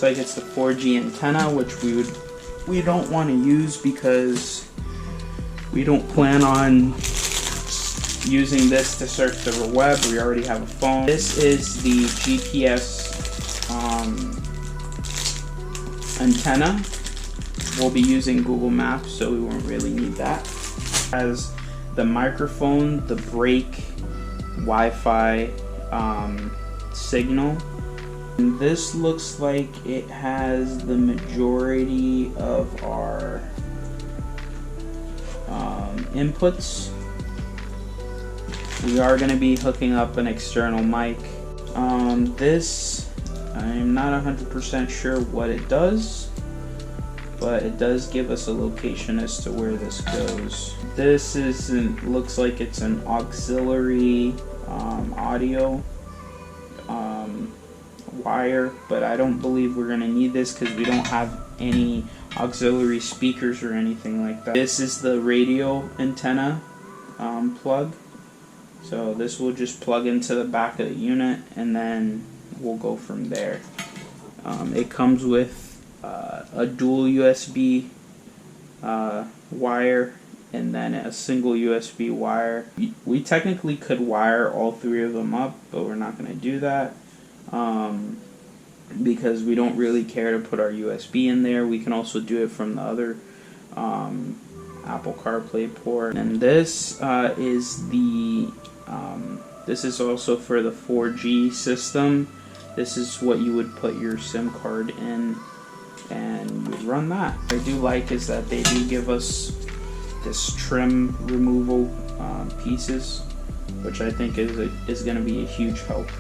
like it's the 4G antenna, which we don't want to use because we don't plan on using this to search the web. We already have a phone. This is the GPS antenna. We'll be using Google Maps, so we won't really need that. It has the microphone, the brake, Wi-Fi signal. And this looks like it has the majority of our inputs. We are going to be hooking up an external mic. This, I'm not 100% sure what it does, but it does give us a location as to where this goes. This looks like it's an auxiliary audio wire, but I don't believe we're going to need this because we don't have any auxiliary speakers or anything like that. This is the radio antenna plug. So this will just plug into the back of the unit, and then we'll go from there. It comes with a dual USB wire and then a single USB wire. We technically could wire all three of them up, but we're not going to do that because we don't really care to put our USB in there. We can also do it from the other Apple CarPlay port. And this is the this is also for the 4G system. This is what you would put your SIM card in, and you run that. What I do like is that they do give us this trim removal pieces, which I think is going to be a huge help.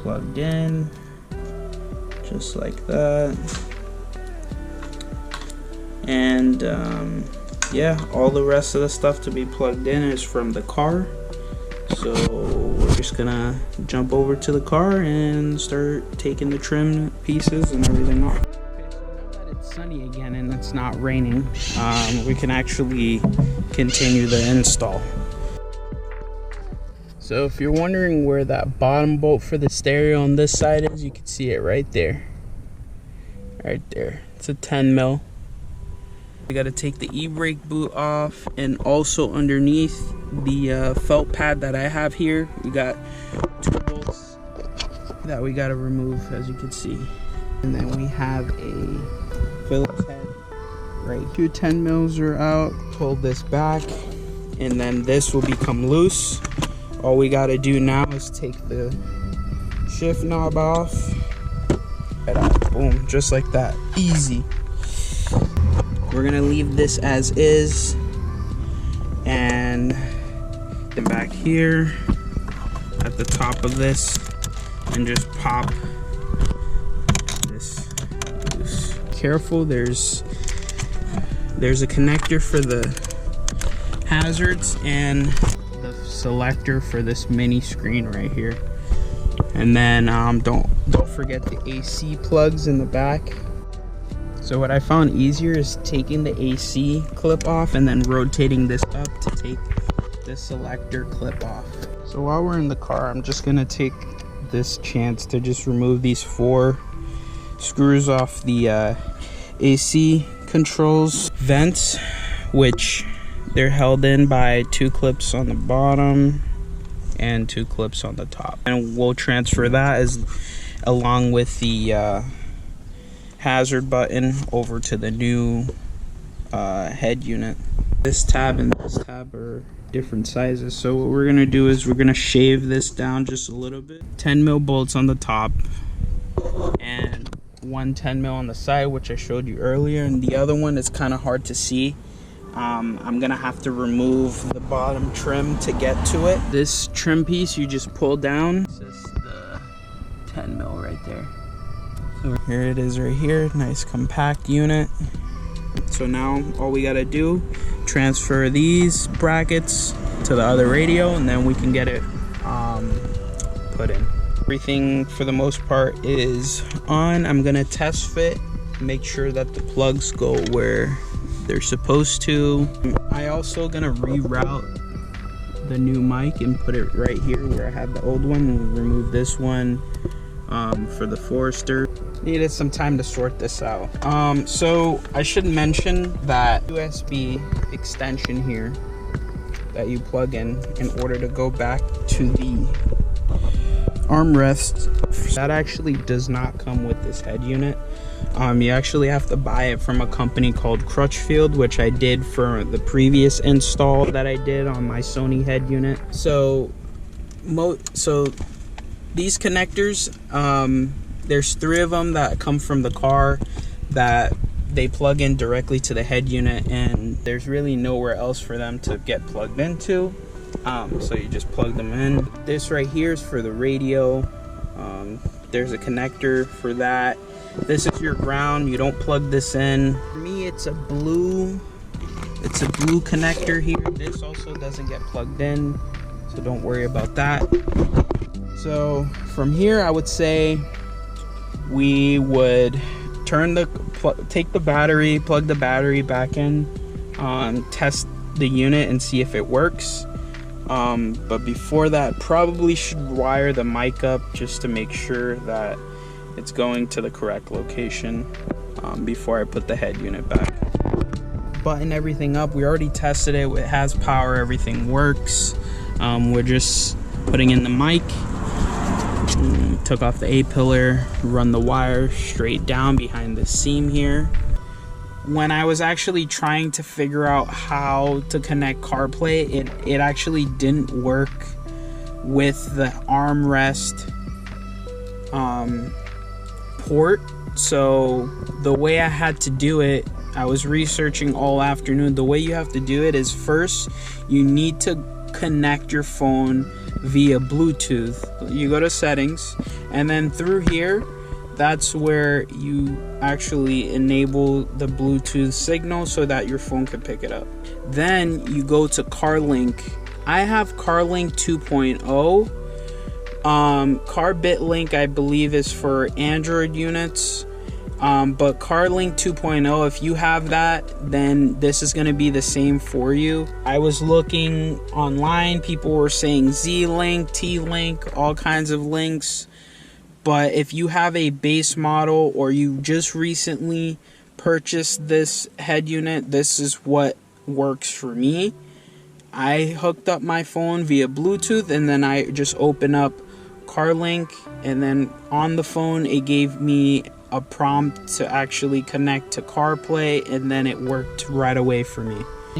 Plugged in just like that, and yeah, all the rest of the stuff to be plugged in is from the car. So we're just gonna jump over to the car and start taking the trim pieces and everything off. Okay, so now that it's sunny again and it's not raining, we can actually continue the install. So if you're wondering where that bottom bolt for the stereo on this side is, you can see it right there. Right there. It's a 10 mil. We got to take the e-brake boot off, and also underneath the felt pad that I have here, we got 2 bolts that we got to remove, as you can see. And then we have a Phillips head right here. 10 mils are out. Pull this back, and then this will become loose. All we gotta do now is take the shift knob off. Boom, just like that, easy. We're gonna leave this as is, and then back here at the top of this, and just pop this loose. Careful, there's a connector for the hazards and the selector for this mini screen right here. And then don't forget the AC plugs in the back. So what I found easier is taking the AC clip off and then rotating this up to take the selector clip off. So while we're in the car, I'm just gonna take this chance to just remove these 4 screws off the AC controls vents, which they're held in by 2 clips on the bottom and 2 clips on the top. And we'll transfer that along with the hazard button over to the new head unit. This tab and this tab are different sizes, so what we're gonna do is we're gonna shave this down just a little bit. 10 mil bolts on the top and 1 10 mil on the side, which I showed you earlier, and the other one is kind of hard to see. I'm gonna have to remove the bottom trim to get to it. This trim piece you just pull down. This is the 10 mil right there. So here it is right here, nice compact unit. So now all we gotta do, transfer these brackets to the other radio, and then we can get it put in. Everything for the most part is on. I'm gonna test fit, make sure that the plugs go where they're supposed to. I also gonna reroute the new mic and put it right here where I had the old one. We'll remove this one for the Forester. Needed some time to sort this out. So I should mention that USB extension here that you plug in order to go back to the armrest, that actually does not come with this head unit. You actually have to buy it from a company called Crutchfield, which I did for the previous install that I did on my Sony head unit. So these connectors, there's 3 of them that come from the car that they plug in directly to the head unit, and there's really nowhere else for them to get plugged into. So you just plug them in. This right here is for the radio. There's a connector for that. This is your ground. You don't plug this in. For me, it's a blue connector here. This also doesn't get plugged in, so don't worry about that. So from here, I would say we would take the battery, plug the battery back in, test the unit and see if it works. But before that, probably should wire the mic up just to make sure that it's going to the correct location before I put the head unit back. Button everything up. We already tested it. It has power. Everything works. We're just putting in the mic. Took off the A-pillar, run the wire straight down behind the seam here. When I was actually trying to figure out how to connect CarPlay, it actually didn't work with the armrest port. So the way I had to do it, I was researching all afternoon. The way you have to do it is, first you need to connect your phone via Bluetooth. You go to settings, and then through here, that's where you actually enable the Bluetooth signal so that your phone can pick it up. Then you go to CarLink. I have CarLink 2.0. CarBitLink, I believe, is for Android units. But CarLink 2.0, if you have that, then this is going to be the same for you. I was looking online, people were saying Z-Link, T-Link, all kinds of links. But if you have a base model or you just recently purchased this head unit, this is what works for me. I hooked up my phone via Bluetooth, and then I just open up CarLink, and then on the phone it gave me a prompt to actually connect to CarPlay, and then it worked right away for me.